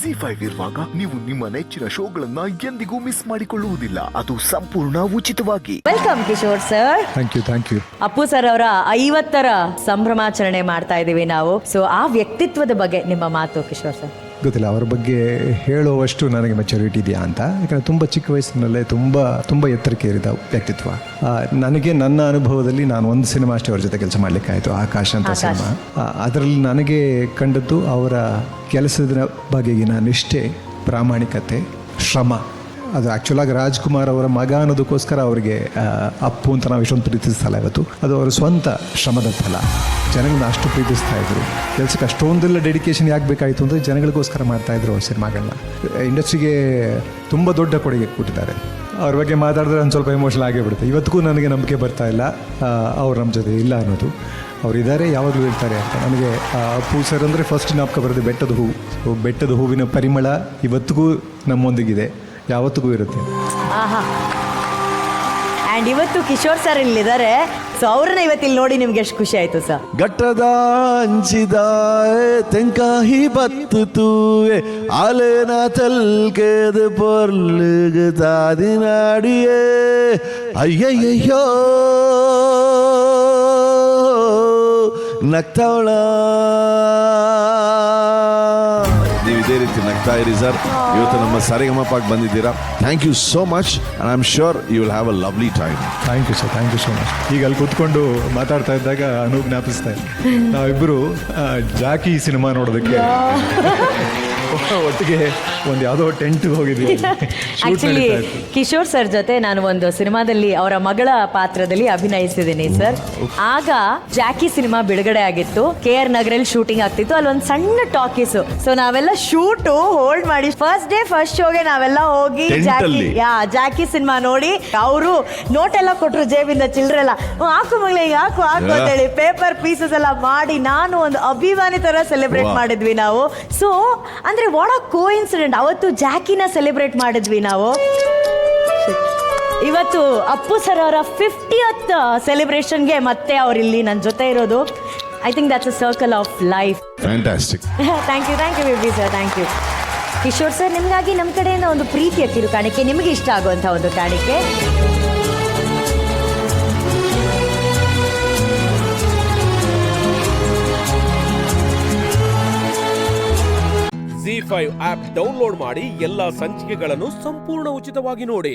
ZEE5 ಇರುವಾಗ ನೀವು ನಿಮ್ಮ ನೆಚ್ಚಿನ ಶೋಗಳನ್ನ ಎಂದಿಗೂ ಮಿಸ್ ಮಾಡಿಕೊಳ್ಳುವುದಿಲ್ಲ. ಅದು ಸಂಪೂರ್ಣ ಉಚಿತವಾಗಿ. Welcome Kishore sir. Thank you. Appu sir ಅವರ 50ರ ಸಂಭ್ರಮಾಚರಣೆ ಮಾಡ್ತಾ ಇದೀವಿ ನಾವು. ಸೊ ಆ ವ್ಯಕ್ತಿತ್ವದ ಬಗ್ಗೆ ನಿಮ್ಮ ಮಾತು ಕಿಶೋರ್ ಸರ್. ಗೊತ್ತಿಲ್ಲ ಅವರ ಬಗ್ಗೆ ಹೇಳುವಷ್ಟು ನನಗೆ ಮೆಚುರಿಟಿ ಇದೆಯಾ ಅಂತ. ಯಾಕಂದರೆ ತುಂಬ ಚಿಕ್ಕ ವಯಸ್ಸಿನಲ್ಲೇ ತುಂಬ ಎತ್ತರಕ್ಕೆ ಏರಿದ ವ್ಯಕ್ತಿತ್ವ. ನನಗೆ ನನ್ನ ಅನುಭವದಲ್ಲಿ ನಾನು ಒಂದು ಸಿನಿಮಾ ಅಷ್ಟೇ ಅವ್ರ ಜೊತೆ ಕೆಲಸ ಮಾಡಲಿಕ್ಕಾಯಿತು, ಆಕಾಶ್ ಅಂತ ಸಿನಿಮಾ. ಅದರಲ್ಲಿ ನನಗೆ ಕಂಡದ್ದು ಅವರ ಕೆಲಸದ ಬಗೆಗಿನ ನಿಷ್ಠೆ, ಪ್ರಾಮಾಣಿಕತೆ, ಶ್ರಮ. ಅದು ಆ್ಯಕ್ಚುಲಾಗಿ ರಾಜ್ಕುಮಾರ್ ಅವರ ಮಗ ಅನ್ನೋದಕ್ಕೋಸ್ಕರ ಅವರಿಗೆ ಅಪ್ಪು ಅಂತ ನಾವು ಇಷ್ಟೊಂದು ಪ್ರೀತಿಸ್ತಲ್ಲ ಇವತ್ತು. ಅದು ಅವರ ಸ್ವಂತ ಶ್ರಮದ ಫಲ. ಜನಗಳನ್ನ ಅಷ್ಟು ಪ್ರೀತಿಸ್ತಾ ಇದ್ರು. ಕೆಲಸಕ್ಕೆ ಅಷ್ಟೊಂದೆಲ್ಲ ಡೆಡಿಕೇಶನ್ ಯಾಕೆ ಬೇಕಾಯಿತು ಅಂದರೆ ಜನಗಳಿಗೋಸ್ಕರ ಮಾಡ್ತಾಯಿದ್ರು ಅವ್ರ ಸಿನಿಮಾಗಳನ್ನ. ಇಂಡಸ್ಟ್ರಿಗೆ ತುಂಬ ದೊಡ್ಡ ಕೊಡುಗೆ ಕೊಟ್ಟಿದ್ದಾರೆ. ಅವ್ರ ಬಗ್ಗೆ ಮಾತಾಡಿದ್ರೆ ಒಂದು ಸ್ವಲ್ಪ ಎಮೋಷನಲ್ ಆಗೇ ಬಿಡುತ್ತೆ. ಇವತ್ತಿಗೂ ನನಗೆ ನಂಬಿಕೆ ಬರ್ತಾ ಇಲ್ಲ ಅವ್ರು ನಮ್ಮ ಜೊತೆ ಇಲ್ಲ ಅನ್ನೋದು. ಅವರಿದ್ದಾರೆ, ಯಾವಾಗಲೂ ಇರ್ತಾರೆ ಅಂತ. ನನಗೆ ಅಪ್ಪು ಸರ್ ಅಂದರೆ ಫಸ್ಟ್ ಜ್ಞಾಪಕ ಬರೋದು ಬೆಟ್ಟದ ಹೂವು. ಬೆಟ್ಟದ ಹೂವಿನ ಪರಿಮಳ ಇವತ್ತಿಗೂ ನಮ್ಮೊಂದಿಗಿದೆ, ಯಾವತ್ತಿಗೂ ಇರುತ್ತೆ. ಆ್ಯಂಡ್ ಇವತ್ತು ಕಿಶೋರ್ ಸರ್ ಇಲ್ಲಿದ್ದಾರೆ. ಸೊ ಅವ್ರನ್ನ ಇವತ್ತಿಲ್ಲಿ ನೋಡಿ ನಿಮ್ಗೆ ಎಷ್ಟು ಖುಷಿ ಆಯ್ತು ಸರ್? ಗಟ್ಟದ ಅಂಚಿದ ತೆಂಕಾಹಿ ಬತ್ತುತೂವೆ ಆಲೇನ ತಲ್ಕೆದ ಪೊರ್ಲುಗ ತಾದಿನಾಡಿಯೇ ಅಯ್ಯಯ್ಯೋ ನಗ್ತಾವಳ. ನೀವು ಇದೇ ರೀತಿ ನಗ್ತಾ ಇರಿ ಸರ್. ಇವತ್ತು ನಮ್ಮ ಸರಿಗಮಪಕ್ಕೆ ಬಂದಿದ್ದೀರಾ. Thank you so much. And I am sure you will have a lovely time. Thank you sir, thank you so much. ಈಗ ಅಲ್ಲಿ ಕೂತ್ಕೊಂಡು ಮಾತಾಡ್ತಾ ಇದ್ದಾಗ ಅನೂಪ್ ಜ್ಞಾಪಿಸ್ತಾ ಇದ್ದೆ. ನಾವಿಬ್ಬರು ಜಾಕಿ ಸಿನಿಮಾ ನೋಡೋದಕ್ಕೆ ಒಟ್ಟಿಗೆ ಒಂದು ಯಾವುದೋ ಟೆಂಟ್ ಹೋಗಿದ್ದೀವಿ. ಆಕ್ಚುಲಿ ಕಿಶೋರ್ ಸರ್ ಜೊತೆ ನಾನು ಒಂದು ಸಿನಿಮಾದಲ್ಲಿ ಅವರ ಮಗಳ ಪಾತ್ರದಲ್ಲಿ ಅಭಿನಯಿಸಿದ್ದೀನಿ ಸರ್. ಆಗ ಜಾಕಿ ಸಿನಿಮಾ ಬಿಡುಗಡೆ ಆಗಿತ್ತು. KR ನಗರಲ್ಲಿ ಶೂಟಿಂಗ್ ಆಗ್ತಿತ್ತು. ಅಲ್ಲಿ ಒಂದು ಸಣ್ಣ ಟಾಕೀಸ್. ಸೊ ನಾವೆಲ್ಲ ಶೂಟು ಹೋಲ್ಡ್ ಮಾಡಿ ಫಸ್ಟ್ ಡೇ ಫಸ್ಟ್ ಶೋಗೆ ನಾವೆಲ್ಲ ಹೋಗಿ ಜಾಕಿ ಸಿನಿಮಾ ನೋಡಿ ಅವರು ನೋಟ್ ಎಲ್ಲ ಕೊಟ್ರು, ಜೇಬಿಂದ ಚಿಲ್ರೆಲ್ಲ ಹಾಕು ಮಗಳೇ ಹಾಕು ಅಂತ ಹೇಳಿ ಪೇಪರ್ ಪೀಸಸ್ ಎಲ್ಲ ಮಾಡಿ ನಾನು ಒಂದು ಅಭಿಮಾನಿ ತರ ಸೆಲೆಬ್ರೇಟ್ ಮಾಡಿದ್ವಿ ನಾವು. ಸೊ ಅಂದ್ರೆ ವಾಟ್ ಅ ಕೋಇನ್ಸಿಡೆಂಟ್. ಅವತ್ತು ಜಾಕಿನ ಸೆಲೆಬ್ರೇಟ್ ಮಾಡಿದ್ವಿ ನಾವು. ಇವತ್ತು ಅಪ್ಪು ಸರ್ ಅವರ 50th ಸೆಲೆಬ್ರೇಷನ್ಗೆ ಮತ್ತೆ ಅವರಿಲ್ಲಿ ನನ್ನ ಜೊತೆ ಇರೋದು. I think that's a circle of life. Fantastic. Thank you BB sir, thank you. Kishore sir, ನಿಮಗಾಗಿ ನಮ್ಮ ಕಡೆಯಿಂದ ಒಂದು ಪ್ರೀತಿಯ ಕಿರು ಕಾಣಿಕೆ, ನಿಮಗೆ ಇಷ್ಟ ಆಗುವಂಥ ಒಂದು ಕಾಣಿಕೆ. ZEE5 ಆಪ್ ಡೌನ್ಲೋಡ್ ಮಾಡಿ ಎಲ್ಲಾ ಸಂಚಿಕೆಗಳನ್ನು ಸಂಪೂರ್ಣ ಉಚಿತವಾಗಿ ನೋಡಿ.